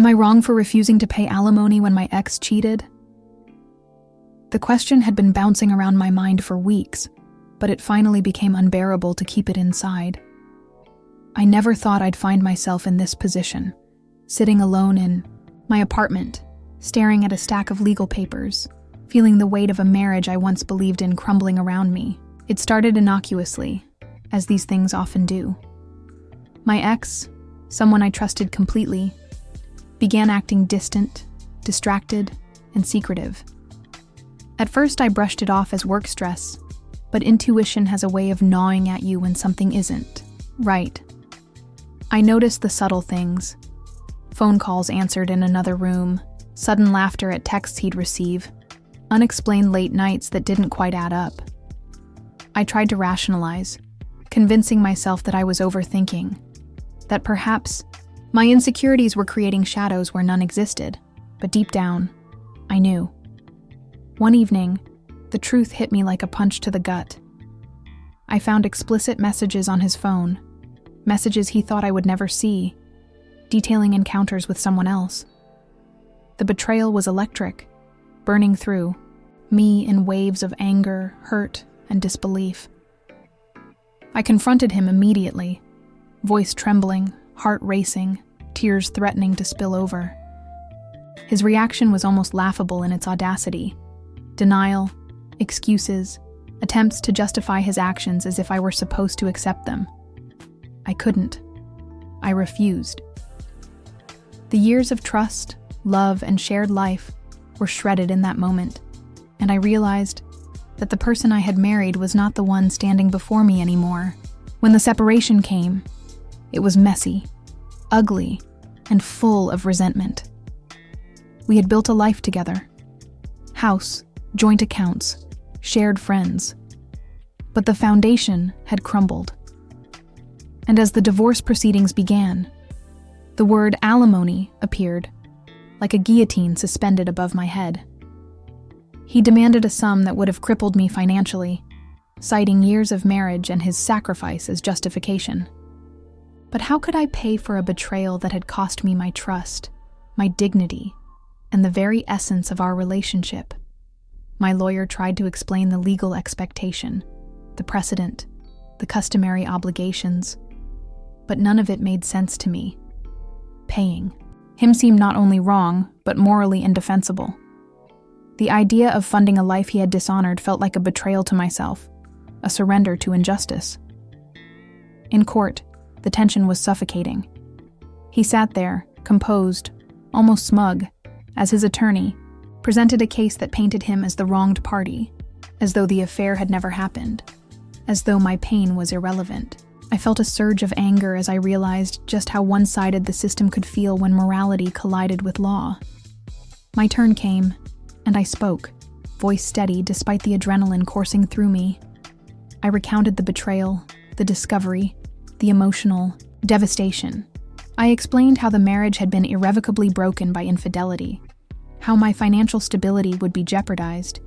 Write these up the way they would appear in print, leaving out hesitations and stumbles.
I wrong for refusing to pay alimony when my ex cheated? The question had been bouncing around my mind for weeks, but it finally became unbearable to keep it inside. I never thought I'd find myself in this position, sitting alone in my apartment, staring at a stack of legal papers, feeling the weight of a marriage I once believed in crumbling around me. It started innocuously, as these things often do. My ex, someone I trusted completely, began acting distant, distracted, and secretive. At first, I brushed it off as work stress, but intuition has a way of gnawing at you when something isn't right. I noticed the subtle things. Phone calls answered in another room, sudden laughter at texts he'd receive, unexplained late nights that didn't quite add up. I tried to rationalize, convincing myself that I was overthinking, that perhaps my insecurities were creating shadows where none existed, but deep down, I knew. One evening, the truth hit me like a punch to the gut. I found explicit messages on his phone, messages he thought I would never see, detailing encounters with someone else. The betrayal was electric, burning through me in waves of anger, hurt, and disbelief. I confronted him immediately, voice trembling, heart racing, tears threatening to spill over. His reaction was almost laughable in its audacity. Denial, excuses, attempts to justify his actions as if I were supposed to accept them. I couldn't. I refused. The years of trust, love, and shared life were shredded in that moment, and I realized that the person I had married was not the one standing before me anymore. When the separation came, it was messy, ugly, and full of resentment. We had built a life together. House, joint accounts, shared friends. But the foundation had crumbled. And as the divorce proceedings began, the word alimony appeared, like a guillotine suspended above my head. He demanded a sum that would have crippled me financially, citing years of marriage and his sacrifice as justification. But how could I pay for a betrayal that had cost me my trust, my dignity, and the very essence of our relationship? My lawyer tried to explain the legal expectation, the precedent, the customary obligations, but none of it made sense to me. Paying him seemed not only wrong, but morally indefensible. The idea of funding a life he had dishonored felt like a betrayal to myself, a surrender to injustice. In court, the tension was suffocating. He sat there, composed, almost smug, as his attorney presented a case that painted him as the wronged party, as though the affair had never happened, as though my pain was irrelevant. I felt a surge of anger as I realized just how one-sided the system could feel when morality collided with law. My turn came, and I spoke, voice steady despite the adrenaline coursing through me. I recounted the betrayal, the discovery, the emotional devastation. I explained how the marriage had been irrevocably broken by infidelity, how my financial stability would be jeopardized,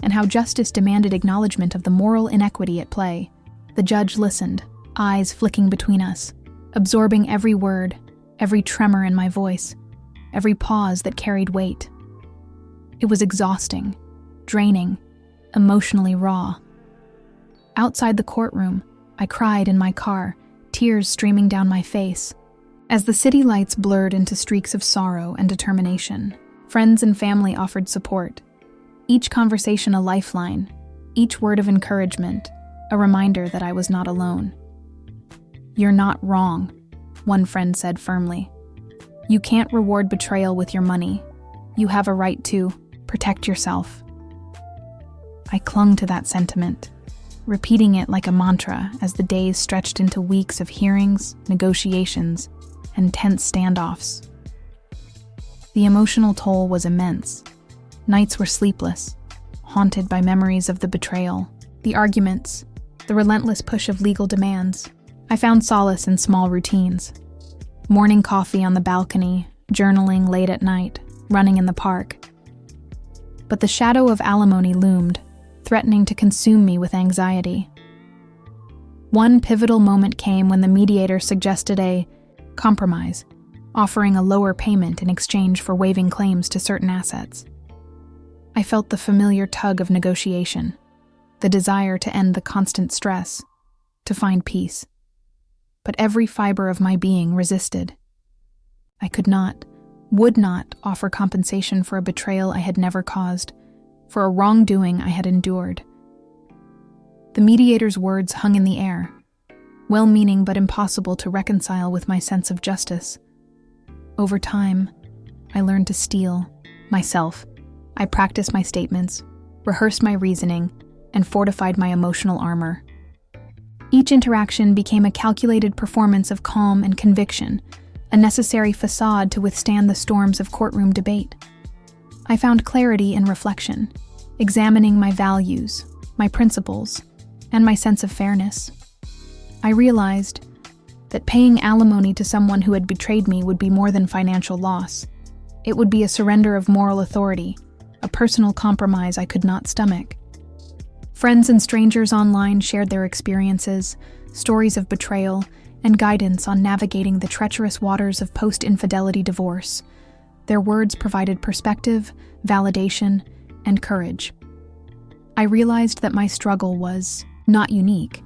and how justice demanded acknowledgement of the moral inequity at play. The judge listened, eyes flicking between us, absorbing every word, every tremor in my voice, every pause that carried weight. It was exhausting, draining, emotionally raw. Outside the courtroom, I cried in my car, tears streaming down my face. As the city lights blurred into streaks of sorrow and determination, friends and family offered support. Each conversation a lifeline, each word of encouragement, a reminder that I was not alone. "You're not wrong," one friend said firmly. "You can't reward betrayal with your money. You have a right to protect yourself." I clung to that sentiment, repeating it like a mantra as the days stretched into weeks of hearings, negotiations, and tense standoffs. The emotional toll was immense. Nights were sleepless, haunted by memories of the betrayal, the arguments, the relentless push of legal demands. I found solace in small routines. Morning coffee on the balcony, journaling late at night, running in the park. But the shadow of alimony loomed, threatening to consume me with anxiety. One pivotal moment came when the mediator suggested a compromise, offering a lower payment in exchange for waiving claims to certain assets. I felt the familiar tug of negotiation, the desire to end the constant stress, to find peace. But every fiber of my being resisted. I could not, would not offer compensation for a betrayal I had never caused, for a wrongdoing I had endured. The mediator's words hung in the air, well-meaning but impossible to reconcile with my sense of justice. Over time, I learned to steel myself. I practiced my statements, rehearsed my reasoning, and fortified my emotional armor. Each interaction became a calculated performance of calm and conviction, a necessary facade to withstand the storms of courtroom debate. I found clarity in reflection, examining my values, my principles, and my sense of fairness. I realized that paying alimony to someone who had betrayed me would be more than financial loss. It would be a surrender of moral authority, a personal compromise I could not stomach. Friends and strangers online shared their experiences, stories of betrayal, and guidance on navigating the treacherous waters of post-infidelity divorce. Their words provided perspective, validation, and courage. I realized that my struggle was not unique,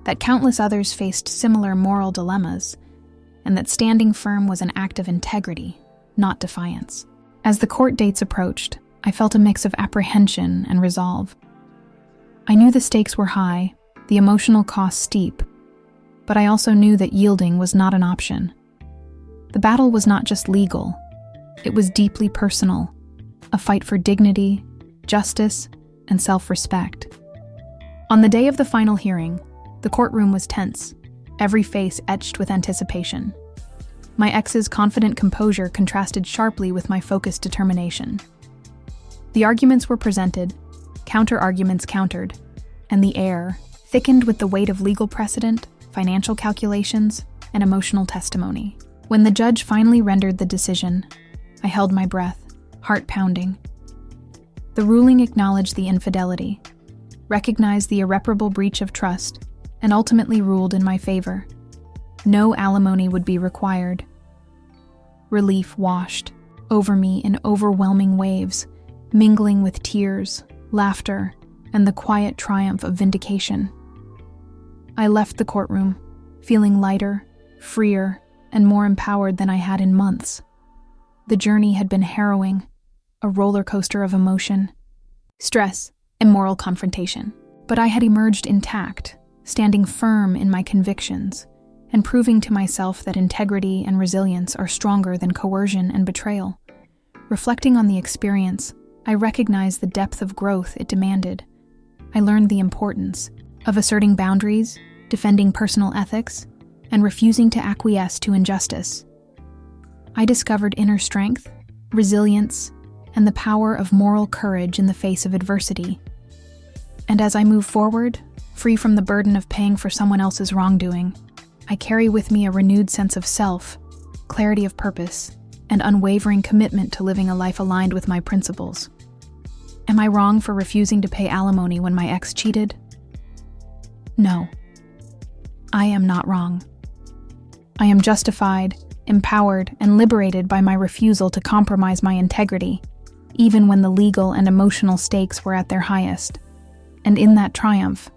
that countless others faced similar moral dilemmas, and that standing firm was an act of integrity, not defiance. As the court dates approached, I felt a mix of apprehension and resolve. I knew the stakes were high, the emotional cost steep, but I also knew that yielding was not an option. The battle was not just legal, it was deeply personal, a fight for dignity, justice, and self-respect. On the day of the final hearing, the courtroom was tense, every face etched with anticipation. My ex's confident composure contrasted sharply with my focused determination. The arguments were presented, counter-arguments countered, and the air, thickened with the weight of legal precedent, financial calculations, and emotional testimony. When the judge finally rendered the decision, I held my breath, heart pounding. The ruling acknowledged the infidelity, recognized the irreparable breach of trust, and ultimately ruled in my favor. No alimony would be required. Relief washed over me in overwhelming waves, mingling with tears, laughter, and the quiet triumph of vindication. I left the courtroom, feeling lighter, freer, and more empowered than I had in months. The journey had been harrowing, a roller coaster of emotion, stress, and moral confrontation. But I had emerged intact, standing firm in my convictions, and proving to myself that integrity and resilience are stronger than coercion and betrayal. Reflecting on the experience, I recognized the depth of growth it demanded. I learned the importance of asserting boundaries, defending personal ethics, and refusing to acquiesce to injustice. I discovered inner strength, resilience, and the power of moral courage in the face of adversity. And as I move forward, free from the burden of paying for someone else's wrongdoing, I carry with me a renewed sense of self, clarity of purpose, and unwavering commitment to living a life aligned with my principles. Am I wrong for refusing to pay alimony when my ex cheated? No. I am not wrong. I am justified, empowered, and liberated by my refusal to compromise my integrity, even when the legal and emotional stakes were at their highest. And in that triumph,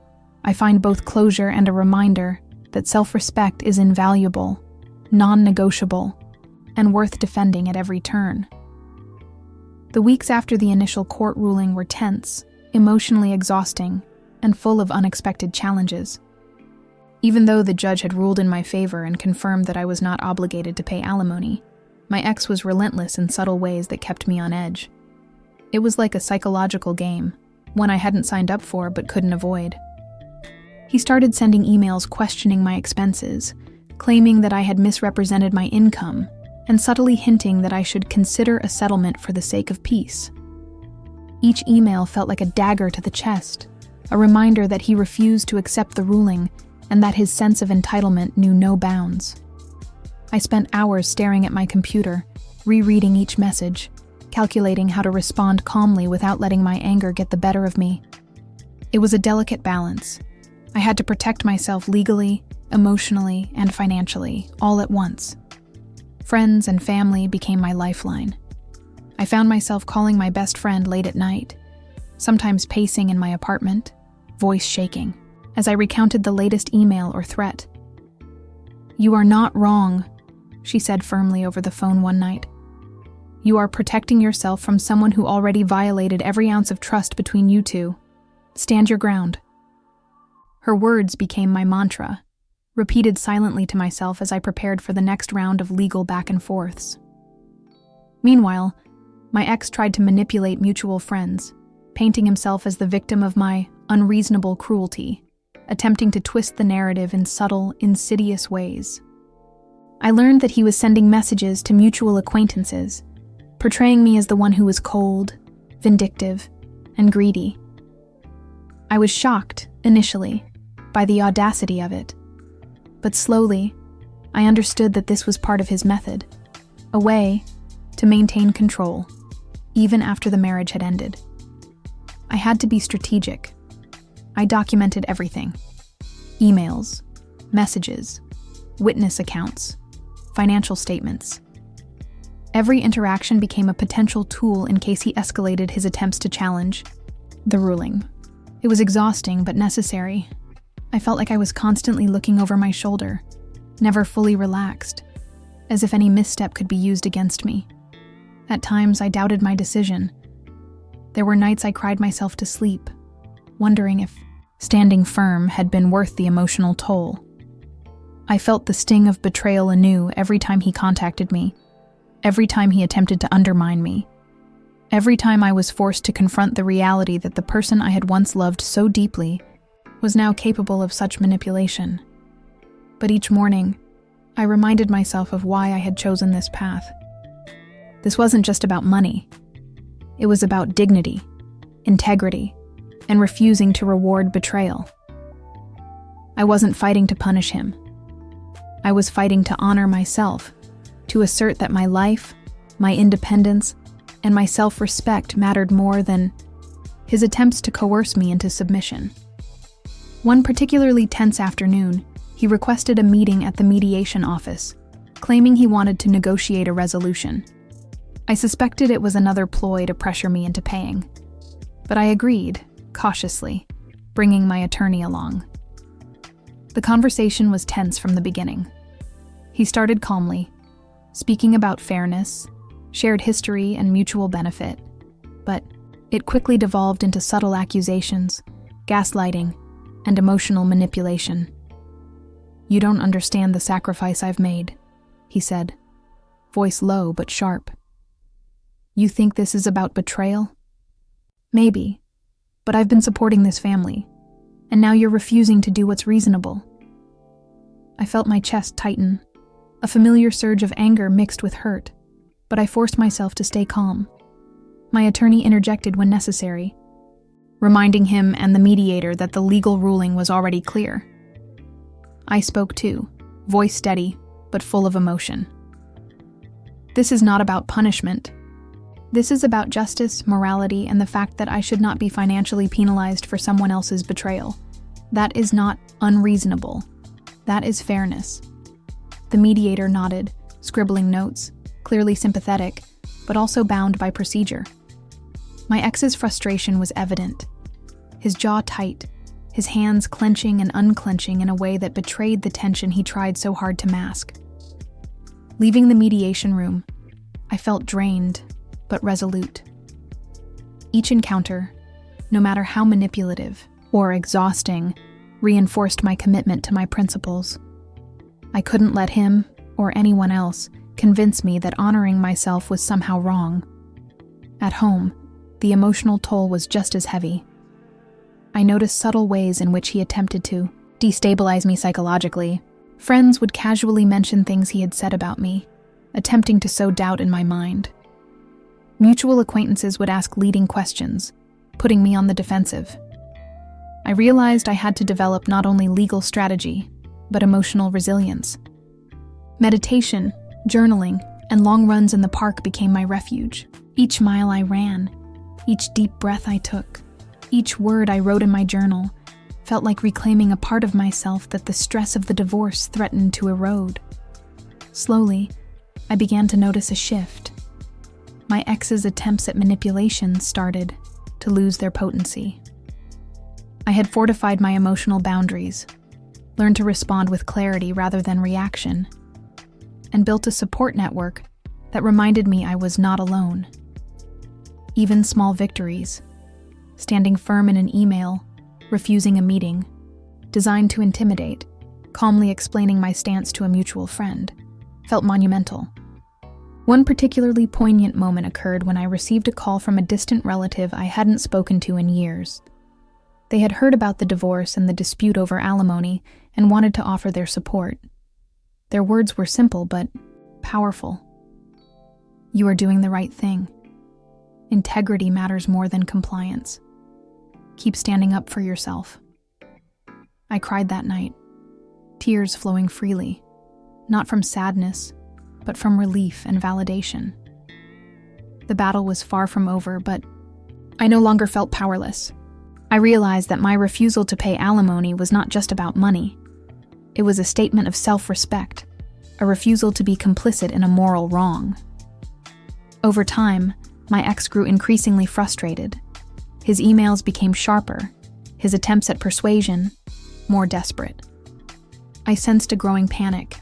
I find both closure and a reminder that self-respect is invaluable, non-negotiable, and worth defending at every turn. The weeks after the initial court ruling were tense, emotionally exhausting, and full of unexpected challenges. Even though the judge had ruled in my favor and confirmed that I was not obligated to pay alimony, my ex was relentless in subtle ways that kept me on edge. It was like a psychological game, one I hadn't signed up for but couldn't avoid. He started sending emails questioning my expenses, claiming that I had misrepresented my income, and subtly hinting that I should consider a settlement for the sake of peace. Each email felt like a dagger to the chest, a reminder that he refused to accept the ruling and that his sense of entitlement knew no bounds. I spent hours staring at my computer, rereading each message, calculating how to respond calmly without letting my anger get the better of me. It was a delicate balance. I had to protect myself legally, emotionally, and financially, all at once. Friends and family became my lifeline. I found myself calling my best friend late at night, sometimes pacing in my apartment, voice shaking, as I recounted the latest email or threat. "You are not wrong," she said firmly over the phone one night. "You are protecting yourself from someone who already violated every ounce of trust between you two. Stand your ground." Her words became my mantra, repeated silently to myself as I prepared for the next round of legal back and forths. Meanwhile, my ex tried to manipulate mutual friends, painting himself as the victim of my unreasonable cruelty, attempting to twist the narrative in subtle, insidious ways. I learned that he was sending messages to mutual acquaintances, portraying me as the one who was cold, vindictive, and greedy. I was shocked, initially, by the audacity of it. But slowly, I understood that this was part of his method, a way to maintain control, even after the marriage had ended. I had to be strategic. I documented everything: emails, messages, witness accounts, financial statements. Every interaction became a potential tool in case he escalated his attempts to challenge the ruling. It was exhausting but necessary. I felt like I was constantly looking over my shoulder, never fully relaxed, as if any misstep could be used against me. At times, I doubted my decision. There were nights I cried myself to sleep, wondering if standing firm had been worth the emotional toll. I felt the sting of betrayal anew every time he contacted me, every time he attempted to undermine me, every time I was forced to confront the reality that the person I had once loved so deeply was now capable of such manipulation. But each morning, I reminded myself of why I had chosen this path. This wasn't just about money. It was about dignity, integrity, and refusing to reward betrayal. I wasn't fighting to punish him. I was fighting to honor myself, to assert that my life, my independence, and my self-respect mattered more than his attempts to coerce me into submission. One particularly tense afternoon, he requested a meeting at the mediation office, claiming he wanted to negotiate a resolution. I suspected it was another ploy to pressure me into paying, but I agreed, cautiously, bringing my attorney along. The conversation was tense from the beginning. He started calmly, speaking about fairness, shared history, and mutual benefit, but it quickly devolved into subtle accusations, gaslighting, and emotional manipulation. "You don't understand the sacrifice I've made," he said, voice low but sharp. "You think this is about betrayal? Maybe, but I've been supporting this family, and now you're refusing to do what's reasonable." I felt my chest tighten, a familiar surge of anger mixed with hurt, but I forced myself to stay calm. My attorney interjected when necessary, reminding him and the mediator that the legal ruling was already clear. I spoke too, voice steady, but full of emotion. "This is not about punishment. This is about justice, morality, and the fact that I should not be financially penalized for someone else's betrayal. That is not unreasonable. That is fairness." The mediator nodded, scribbling notes, clearly sympathetic, but also bound by procedure. My ex's frustration was evident. His jaw tight, his hands clenching and unclenching in a way that betrayed the tension he tried so hard to mask. Leaving the mediation room, I felt drained, but resolute. Each encounter, no matter how manipulative or exhausting, reinforced my commitment to my principles. I couldn't let him, or anyone else, convince me that honoring myself was somehow wrong. At home, the emotional toll was just as heavy. I noticed subtle ways in which he attempted to destabilize me psychologically. Friends would casually mention things he had said about me, attempting to sow doubt in my mind. Mutual acquaintances would ask leading questions, putting me on the defensive. I realized I had to develop not only legal strategy, but emotional resilience. Meditation, journaling, and long runs in the park became my refuge. Each mile I ran, each deep breath I took, each word I wrote in my journal felt like reclaiming a part of myself that the stress of the divorce threatened to erode. Slowly, I began to notice a shift. My ex's attempts at manipulation started to lose their potency. I had fortified my emotional boundaries, learned to respond with clarity rather than reaction, and built a support network that reminded me I was not alone. Even small victories, standing firm in an email, refusing a meeting, designed to intimidate, calmly explaining my stance to a mutual friend, felt monumental. One particularly poignant moment occurred when I received a call from a distant relative I hadn't spoken to in years. They had heard about the divorce and the dispute over alimony and wanted to offer their support. Their words were simple but powerful. "You are doing the right thing. Integrity matters more than compliance. Keep standing up for yourself." I cried that night, tears flowing freely, not from sadness, but from relief and validation. The battle was far from over, but I no longer felt powerless. I realized that my refusal to pay alimony was not just about money. It was a statement of self-respect, a refusal to be complicit in a moral wrong. Over time, my ex grew increasingly frustrated. His emails became sharper, his attempts at persuasion more desperate. I sensed a growing panic,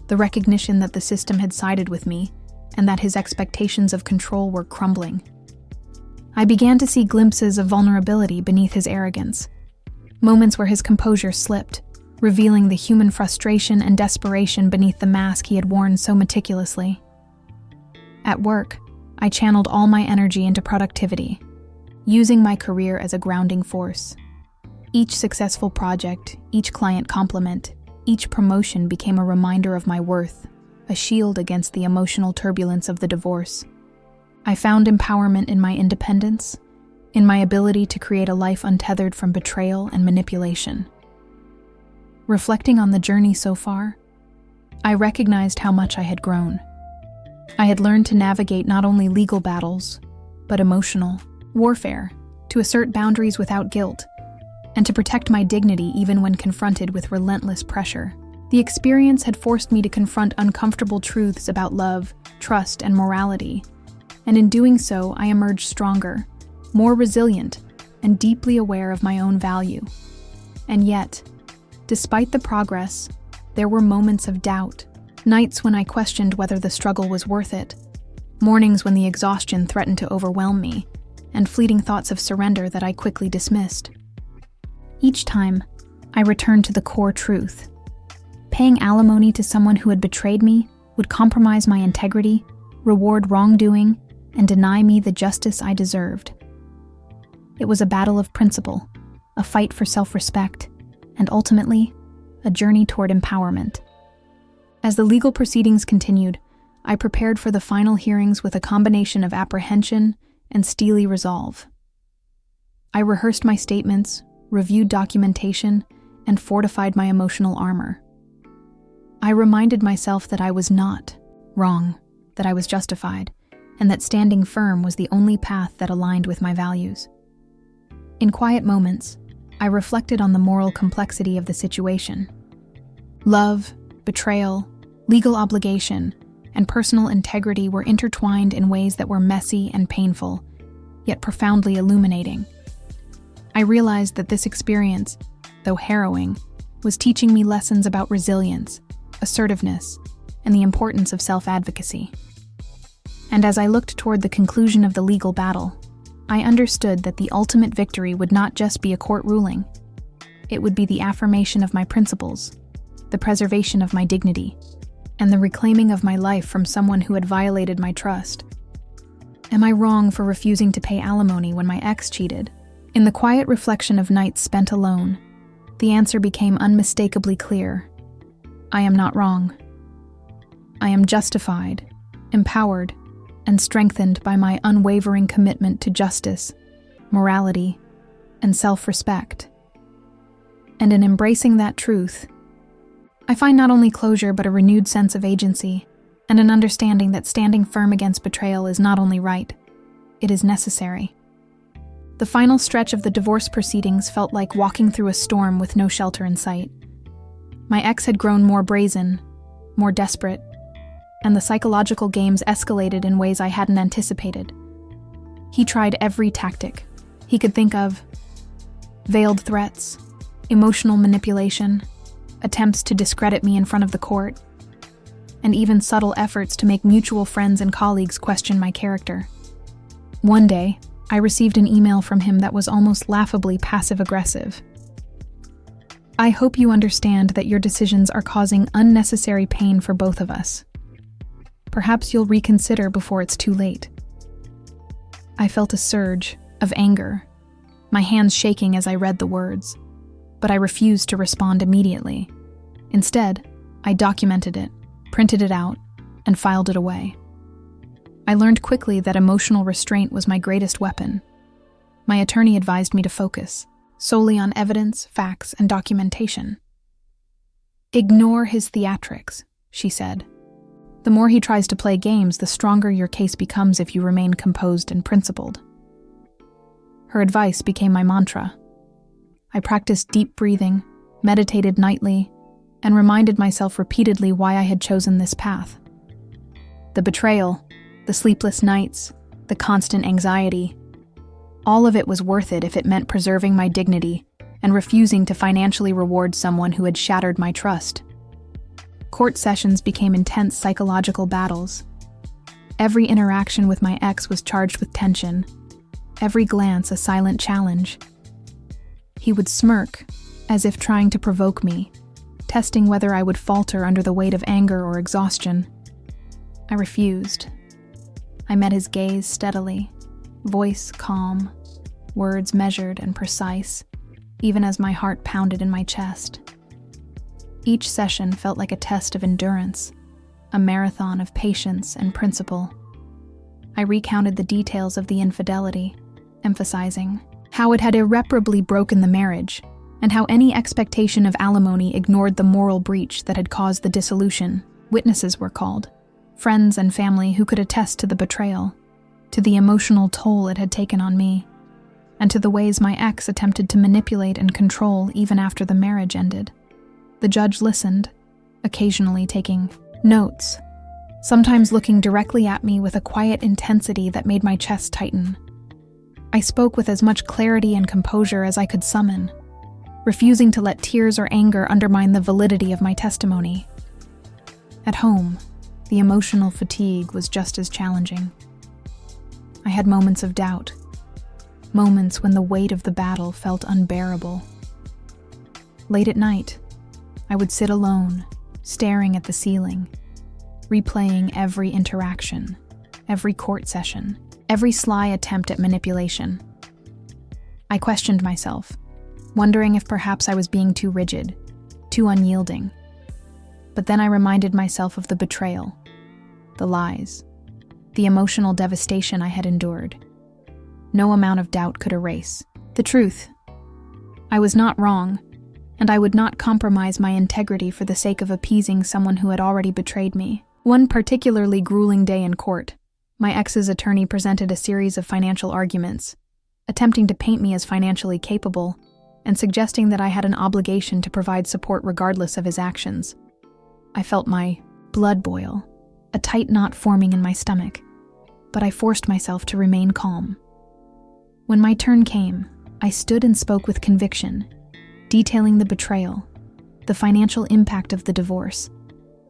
the recognition that the system had sided with me and that his expectations of control were crumbling. I began to see glimpses of vulnerability beneath his arrogance, moments where his composure slipped, revealing the human frustration and desperation beneath the mask he had worn so meticulously. At work, I channeled all my energy into productivity, using my career as a grounding force. Each successful project, each client compliment, each promotion became a reminder of my worth, a shield against the emotional turbulence of the divorce. I found empowerment in my independence, in my ability to create a life untethered from betrayal and manipulation. Reflecting on the journey so far, I recognized how much I had grown. I had learned to navigate not only legal battles, but emotional warfare, to assert boundaries without guilt, and to protect my dignity even when confronted with relentless pressure. The experience had forced me to confront uncomfortable truths about love, trust, and morality, and in doing so, I emerged stronger, more resilient, and deeply aware of my own value. And yet, despite the progress, there were moments of doubt, nights when I questioned whether the struggle was worth it, mornings when the exhaustion threatened to overwhelm me, and fleeting thoughts of surrender that I quickly dismissed. Each time, I returned to the core truth. Paying alimony to someone who had betrayed me would compromise my integrity, reward wrongdoing, and deny me the justice I deserved. It was a battle of principle, a fight for self-respect, and ultimately, a journey toward empowerment. As the legal proceedings continued, I prepared for the final hearings with a combination of apprehension and steely resolve. I rehearsed my statements, reviewed documentation, and fortified my emotional armor. I reminded myself that I was not wrong, that I was justified, and that standing firm was the only path that aligned with my values. In quiet moments, I reflected on the moral complexity of the situation. Love, betrayal, legal obligation, and personal integrity were intertwined in ways that were messy and painful, yet profoundly illuminating. I realized that this experience, though harrowing, was teaching me lessons about resilience, assertiveness, and the importance of self-advocacy. And as I looked toward the conclusion of the legal battle, I understood that the ultimate victory would not just be a court ruling. It would be the affirmation of my principles, the preservation of my dignity, and the reclaiming of my life from someone who had violated my trust. Am I wrong for refusing to pay alimony when my ex cheated? In the quiet reflection of nights spent alone, the answer became unmistakably clear. I am not wrong. I am justified, empowered, and strengthened by my unwavering commitment to justice, morality, and self-respect. And in embracing that truth, I find not only closure but a renewed sense of agency and an understanding that standing firm against betrayal is not only right, it is necessary. The final stretch of the divorce proceedings felt like walking through a storm with no shelter in sight. My ex had grown more brazen, more desperate, and the psychological games escalated in ways I hadn't anticipated. He tried every tactic he could think of: veiled threats, emotional manipulation, attempts to discredit me in front of the court, and even subtle efforts to make mutual friends and colleagues question my character. One day, I received an email from him that was almost laughably passive-aggressive. "I hope you understand that your decisions are causing unnecessary pain for both of us. Perhaps you'll reconsider before it's too late." I felt a surge of anger, my hands shaking as I read the words, but I refused to respond immediately. Instead, I documented it, printed it out, and filed it away. I learned quickly that emotional restraint was my greatest weapon. My attorney advised me to focus solely on evidence, facts, and documentation. "Ignore his theatrics," she said. "The more he tries to play games, the stronger your case becomes if you remain composed and principled." Her advice became my mantra. I practiced deep breathing, meditated nightly, and reminded myself repeatedly why I had chosen this path. The betrayal, the sleepless nights, the constant anxiety, all of it was worth it if it meant preserving my dignity and refusing to financially reward someone who had shattered my trust. Court sessions became intense psychological battles. Every interaction with my ex was charged with tension, every glance a silent challenge. He would smirk, as if trying to provoke me, testing whether I would falter under the weight of anger or exhaustion. I refused. I met his gaze steadily, voice calm, words measured and precise, even as my heart pounded in my chest. Each session felt like a test of endurance, a marathon of patience and principle. I recounted the details of the infidelity, emphasizing how it had irreparably broken the marriage, and how any expectation of alimony ignored the moral breach that had caused the dissolution. Witnesses were called, friends and family who could attest to the betrayal, to the emotional toll it had taken on me, and to the ways my ex attempted to manipulate and control even after the marriage ended. The judge listened, occasionally taking notes, sometimes looking directly at me with a quiet intensity that made my chest tighten. I spoke with as much clarity and composure as I could summon, refusing to let tears or anger undermine the validity of my testimony. At home, the emotional fatigue was just as challenging. I had moments of doubt, moments when the weight of the battle felt unbearable. Late at night, I would sit alone, staring at the ceiling, replaying every interaction, every court session, every sly attempt at manipulation. I questioned myself, wondering if perhaps I was being too rigid, too unyielding. But then I reminded myself of the betrayal, the lies, the emotional devastation I had endured. No amount of doubt could erase the truth. I was not wrong, and I would not compromise my integrity for the sake of appeasing someone who had already betrayed me. One particularly grueling day in court, my ex's attorney presented a series of financial arguments, attempting to paint me as financially capable and suggesting that I had an obligation to provide support regardless of his actions. I felt my blood boil, a tight knot forming in my stomach, but I forced myself to remain calm. When my turn came, I stood and spoke with conviction, detailing the betrayal, the financial impact of the divorce,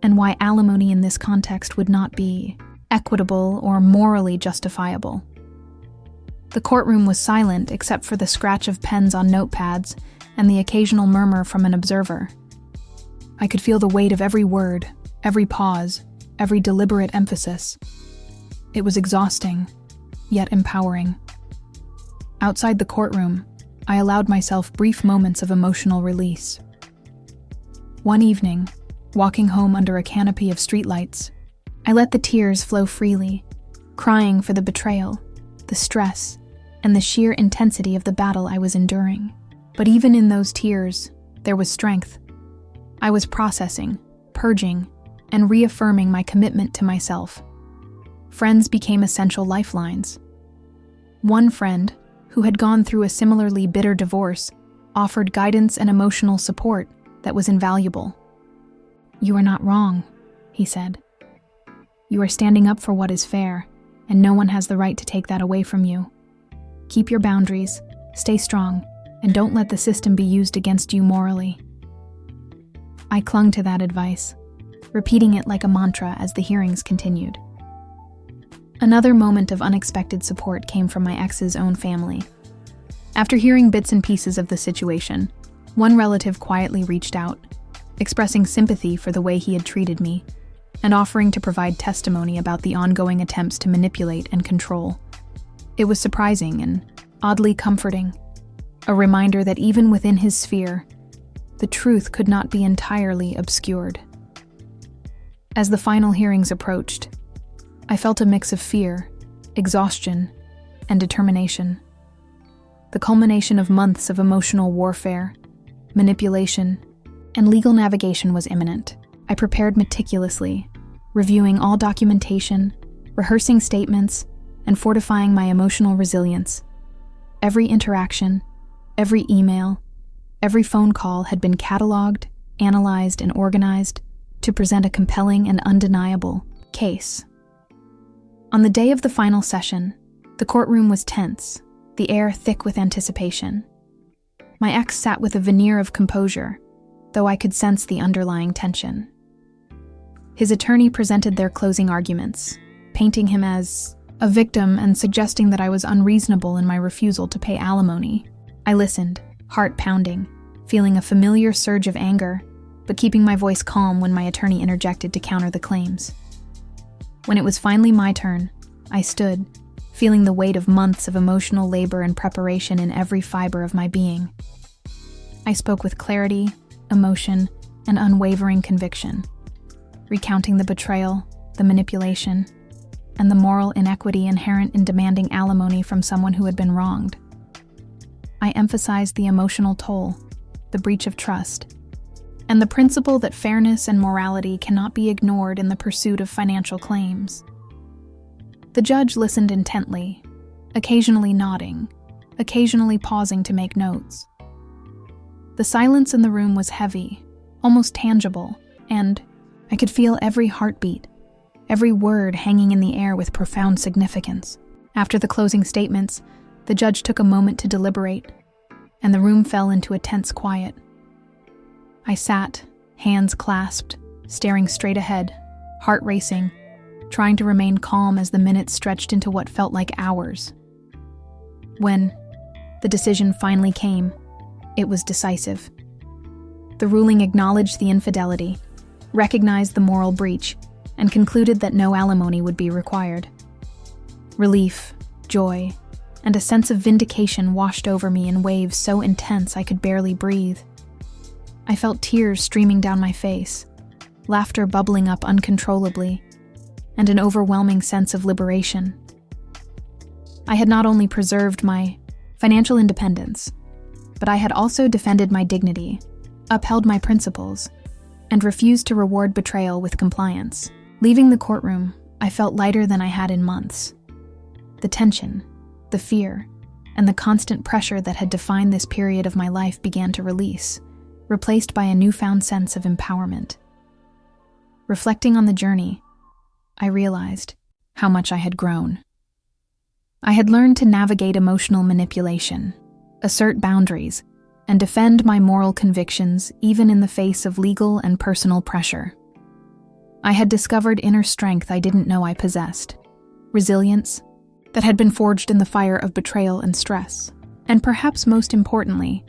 and why alimony in this context would not be equitable or morally justifiable. The courtroom was silent except for the scratch of pens on notepads and the occasional murmur from an observer. I could feel the weight of every word, every pause, every deliberate emphasis. It was exhausting, yet empowering. Outside the courtroom, I allowed myself brief moments of emotional release. One evening, walking home under a canopy of streetlights, I let the tears flow freely, crying for the betrayal, the stress, and the sheer intensity of the battle I was enduring. But even in those tears, there was strength. I was processing, purging, and reaffirming my commitment to myself. Friends became essential lifelines. One friend, who had gone through a similarly bitter divorce, offered guidance and emotional support that was invaluable. "You are not wrong," he said. You are standing up for what is fair, and no one has the right to take that away from you. Keep your boundaries, stay strong, and don't let the system be used against you morally." I clung to that advice, repeating it like a mantra as the hearings continued. Another moment of unexpected support came from my ex's own family. After hearing bits and pieces of the situation, one relative quietly reached out, expressing sympathy for the way he had treated me, and offering to provide testimony about the ongoing attempts to manipulate and control. It was surprising and oddly comforting, a reminder that even within his sphere, the truth could not be entirely obscured. As the final hearings approached, I felt a mix of fear, exhaustion, and determination. The culmination of months of emotional warfare, manipulation, and legal navigation was imminent. I prepared meticulously, reviewing all documentation, rehearsing statements, and fortifying my emotional resilience. Every interaction, every email, every phone call had been cataloged, analyzed, and organized to present a compelling and undeniable case. On the day of the final session, the courtroom was tense, the air thick with anticipation. My ex sat with a veneer of composure, though I could sense the underlying tension. His attorney presented their closing arguments, painting him as a victim and suggesting that I was unreasonable in my refusal to pay alimony. I listened, heart pounding, feeling a familiar surge of anger, but keeping my voice calm when my attorney interjected to counter the claims. When it was finally my turn, I stood, feeling the weight of months of emotional labor and preparation in every fiber of my being. I spoke with clarity, emotion, and unwavering conviction, recounting the betrayal, the manipulation, and the moral inequity inherent in demanding alimony from someone who had been wronged. I emphasized the emotional toll, the breach of trust, and the principle that fairness and morality cannot be ignored in the pursuit of financial claims. The judge listened intently, occasionally nodding, occasionally pausing to make notes. The silence in the room was heavy, almost tangible, and I could feel every heartbeat, every word hanging in the air with profound significance. After the closing statements, the judge took a moment to deliberate, and the room fell into a tense quiet. I sat, hands clasped, staring straight ahead, heart racing, trying to remain calm as the minutes stretched into what felt like hours. When the decision finally came, it was decisive. The ruling acknowledged the infidelity, recognized the moral breach, and concluded that no alimony would be required. Relief, joy, and a sense of vindication washed over me in waves so intense I could barely breathe. I felt tears streaming down my face, laughter bubbling up uncontrollably, and an overwhelming sense of liberation. I had not only preserved my financial independence, but I had also defended my dignity, upheld my principles, and refused to reward betrayal with compliance. Leaving the courtroom, I felt lighter than I had in months. The tension, the fear, and the constant pressure that had defined this period of my life began to release, replaced by a newfound sense of empowerment. Reflecting on the journey, I realized how much I had grown. I had learned to navigate emotional manipulation, assert boundaries, and defend my moral convictions even in the face of legal and personal pressure. I had discovered inner strength I didn't know I possessed, resilience that had been forged in the fire of betrayal and stress. And perhaps most importantly,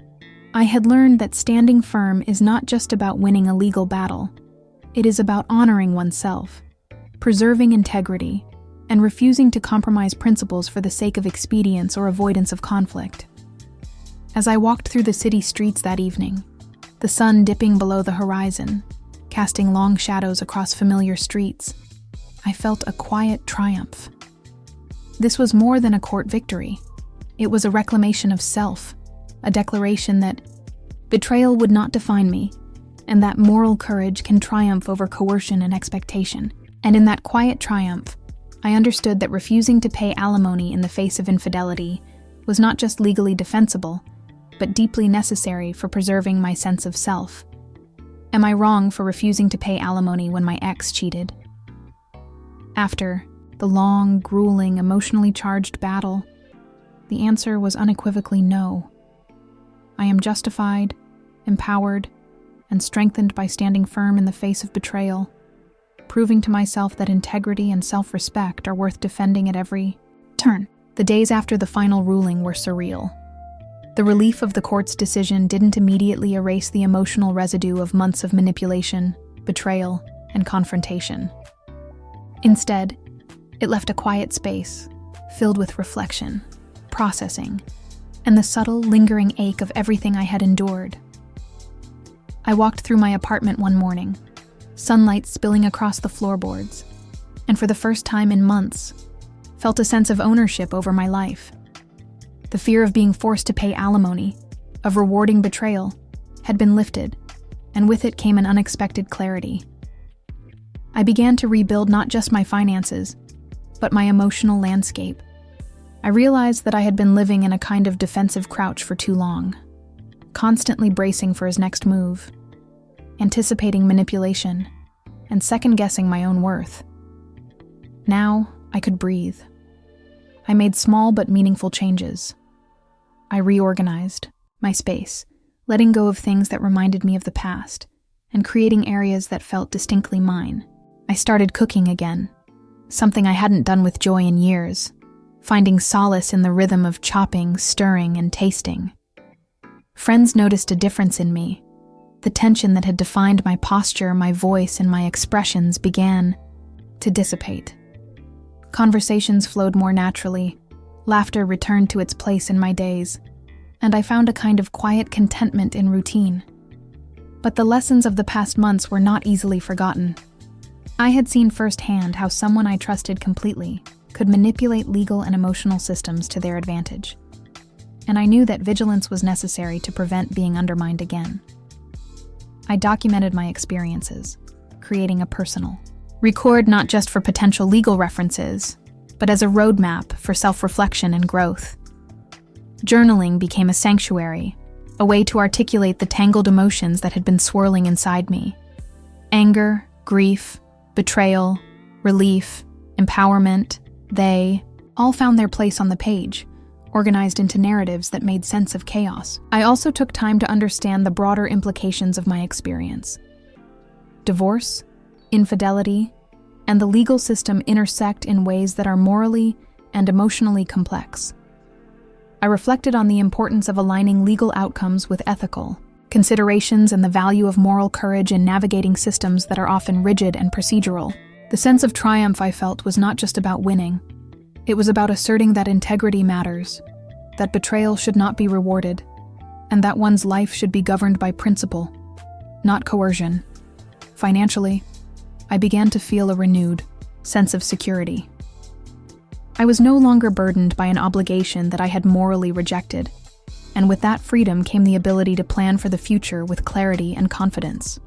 I had learned that standing firm is not just about winning a legal battle. It is about honoring oneself, preserving integrity, and refusing to compromise principles for the sake of expedience or avoidance of conflict. As I walked through the city streets that evening, the sun dipping below the horizon, casting long shadows across familiar streets, I felt a quiet triumph. This was more than a court victory. It was a reclamation of self, a declaration that betrayal would not define me, and that moral courage can triumph over coercion and expectation. And in that quiet triumph, I understood that refusing to pay alimony in the face of infidelity was not just legally defensible, but deeply necessary for preserving my sense of self. Am I wrong for refusing to pay alimony when my ex cheated? After the long, grueling, emotionally charged battle, the answer was unequivocally no. I am justified, empowered, and strengthened by standing firm in the face of betrayal, proving to myself that integrity and self-respect are worth defending at every turn. The days after the final ruling were surreal. The relief of the court's decision didn't immediately erase the emotional residue of months of manipulation, betrayal, and confrontation. Instead, it left a quiet space, filled with reflection, processing, and the subtle, lingering ache of everything I had endured. I walked through my apartment one morning, sunlight spilling across the floorboards, and for the first time in months, felt a sense of ownership over my life. The fear of being forced to pay alimony, of rewarding betrayal, had been lifted, and with it came an unexpected clarity. I began to rebuild not just my finances, but my emotional landscape. I realized that I had been living in a kind of defensive crouch for too long, constantly bracing for his next move, anticipating manipulation, and second-guessing my own worth. Now, I could breathe. I made small but meaningful changes. I reorganized my space, letting go of things that reminded me of the past, and creating areas that felt distinctly mine. I started cooking again, something I hadn't done with joy in years, finding solace in the rhythm of chopping, stirring, and tasting. Friends noticed a difference in me. The tension that had defined my posture, my voice, and my expressions began to dissipate. Conversations flowed more naturally, laughter returned to its place in my days, and I found a kind of quiet contentment in routine. But the lessons of the past months were not easily forgotten. I had seen firsthand how someone I trusted completely could manipulate legal and emotional systems to their advantage, and I knew that vigilance was necessary to prevent being undermined again. I documented my experiences, creating a personal record not just for potential legal references, but as a roadmap for self-reflection and growth. Journaling became a sanctuary, a way to articulate the tangled emotions that had been swirling inside me. Anger, grief, betrayal, relief, empowerment, they all found their place on the page, organized into narratives that made sense of chaos. I also took time to understand the broader implications of my experience. Divorce, infidelity, and the legal system intersect in ways that are morally and emotionally complex. I reflected on the importance of aligning legal outcomes with ethical considerations and the value of moral courage in navigating systems that are often rigid and procedural. The sense of triumph I felt was not just about winning. It was about asserting that integrity matters, that betrayal should not be rewarded, and that one's life should be governed by principle, not coercion. Financially, I began to feel a renewed sense of security. I was no longer burdened by an obligation that I had morally rejected, and with that freedom came the ability to plan for the future with clarity and confidence.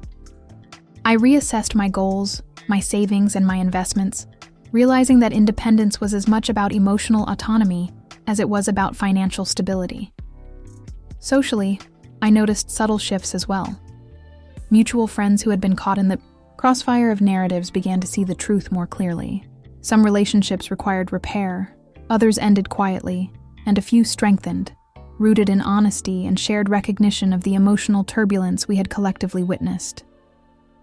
I reassessed my goals, my savings, and my investments, realizing that independence was as much about emotional autonomy as it was about financial stability. Socially, I noticed subtle shifts as well. Mutual friends who had been caught in the crossfire of narratives began to see the truth more clearly. Some relationships required repair, others ended quietly, and a few strengthened, rooted in honesty and shared recognition of the emotional turbulence we had collectively witnessed.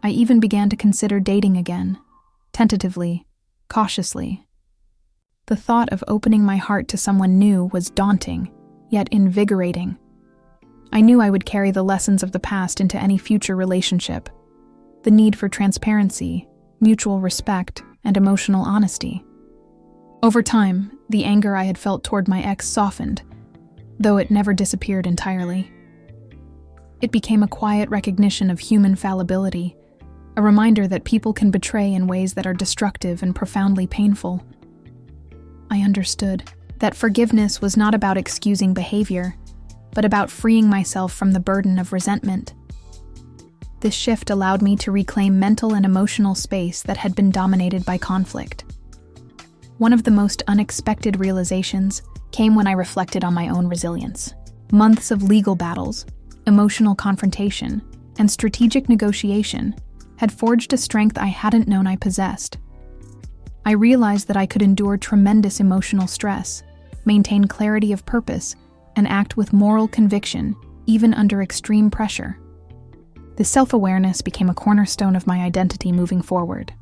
I even began to consider dating again, tentatively, cautiously. The thought of opening my heart to someone new was daunting, yet invigorating. I knew I would carry the lessons of the past into any future relationship. The need for transparency, mutual respect, and emotional honesty. Over time, the anger I had felt toward my ex softened, though it never disappeared entirely. It became a quiet recognition of human fallibility, a reminder that people can betray in ways that are destructive and profoundly painful. I understood that forgiveness was not about excusing behavior, but about freeing myself from the burden of resentment. This shift allowed me to reclaim mental and emotional space that had been dominated by conflict. One of the most unexpected realizations came when I reflected on my own resilience. Months of legal battles, emotional confrontation, and strategic negotiation had forged a strength I hadn't known I possessed. I realized that I could endure tremendous emotional stress, maintain clarity of purpose, and act with moral conviction, even under extreme pressure. This self-awareness became a cornerstone of my identity moving forward.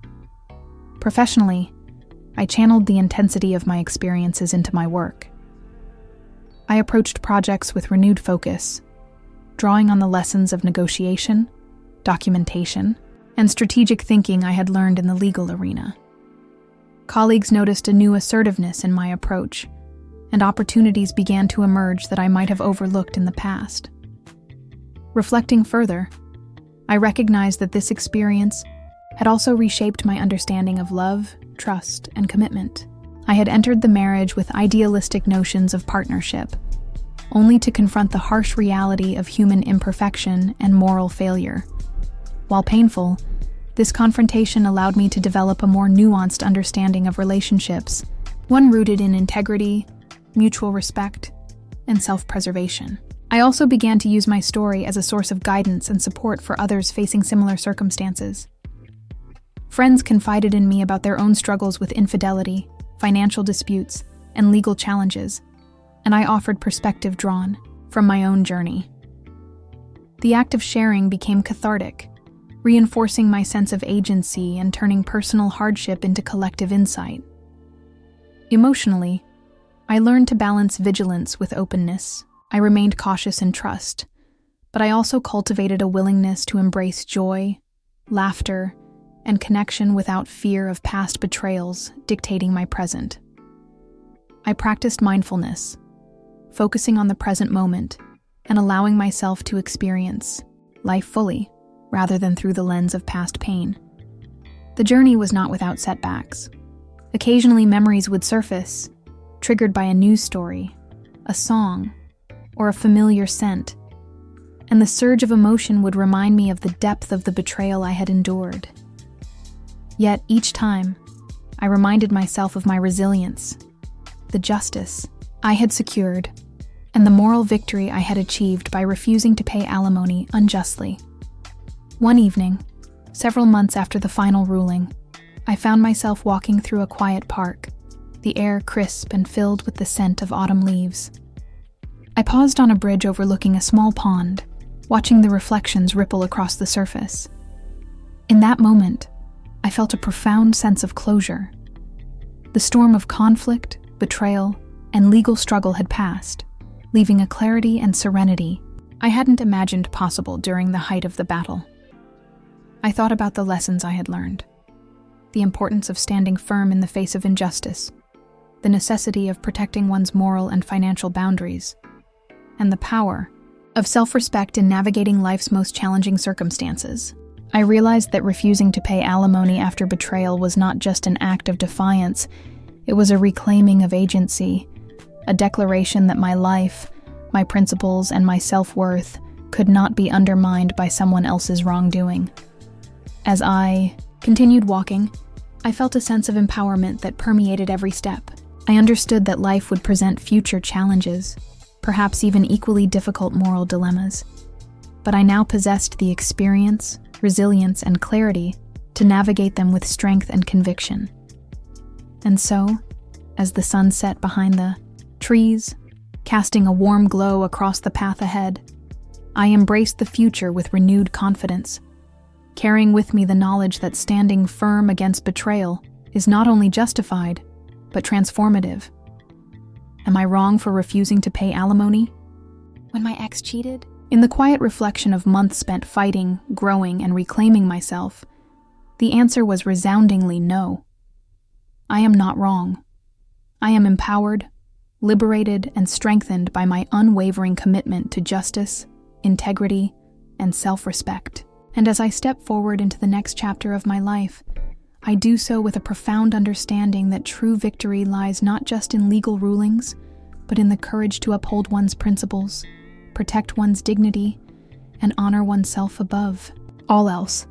Professionally, I channeled the intensity of my experiences into my work. I approached projects with renewed focus, drawing on the lessons of negotiation, documentation, and strategic thinking I had learned in the legal arena. Colleagues noticed a new assertiveness in my approach, and opportunities began to emerge that I might have overlooked in the past. Reflecting further, I recognized that this experience had also reshaped my understanding of love, trust, and commitment. I had entered the marriage with idealistic notions of partnership, only to confront the harsh reality of human imperfection and moral failure. While painful, this confrontation allowed me to develop a more nuanced understanding of relationships, one rooted in integrity, mutual respect, and self-preservation. I also began to use my story as a source of guidance and support for others facing similar circumstances. Friends confided in me about their own struggles with infidelity, financial disputes, and legal challenges, and I offered perspective drawn from my own journey. The act of sharing became cathartic, reinforcing my sense of agency and turning personal hardship into collective insight. Emotionally, I learned to balance vigilance with openness. I remained cautious in trust, but I also cultivated a willingness to embrace joy, laughter, and connection without fear of past betrayals dictating my present. I practiced mindfulness, focusing on the present moment and allowing myself to experience life fully rather than through the lens of past pain. The journey was not without setbacks. Occasionally, memories would surface, triggered by a news story, a song, or a familiar scent, and the surge of emotion would remind me of the depth of the betrayal I had endured. Yet each time, I reminded myself of my resilience, the justice I had secured, and the moral victory I had achieved by refusing to pay alimony unjustly. One evening, several months after the final ruling, I found myself walking through a quiet park, the air crisp and filled with the scent of autumn leaves. I paused on a bridge overlooking a small pond, watching the reflections ripple across the surface. In that moment, I felt a profound sense of closure. The storm of conflict, betrayal, and legal struggle had passed, leaving a clarity and serenity I hadn't imagined possible during the height of the battle. I thought about the lessons I had learned, the importance of standing firm in the face of injustice, the necessity of protecting one's moral and financial boundaries, and the power of self-respect in navigating life's most challenging circumstances. I realized that refusing to pay alimony after betrayal was not just an act of defiance, it was a reclaiming of agency, a declaration that my life, my principles, and my self-worth could not be undermined by someone else's wrongdoing. As I continued walking, I felt a sense of empowerment that permeated every step. I understood that life would present future challenges, perhaps even equally difficult moral dilemmas, but I now possessed the experience, resilience, and clarity to navigate them with strength and conviction. And so, as the sun set behind the trees, casting a warm glow across the path ahead, I embraced the future with renewed confidence, carrying with me the knowledge that standing firm against betrayal is not only justified, but transformative. Am I wrong for refusing to pay alimony when my ex cheated? In the quiet reflection of months spent fighting, growing, and reclaiming myself, the answer was resoundingly no. I am not wrong. I am empowered, liberated, and strengthened by my unwavering commitment to justice, integrity, and self-respect. And as I step forward into the next chapter of my life, I do so with a profound understanding that true victory lies not just in legal rulings, but in the courage to uphold one's principles, protect one's dignity, and honor oneself above all else.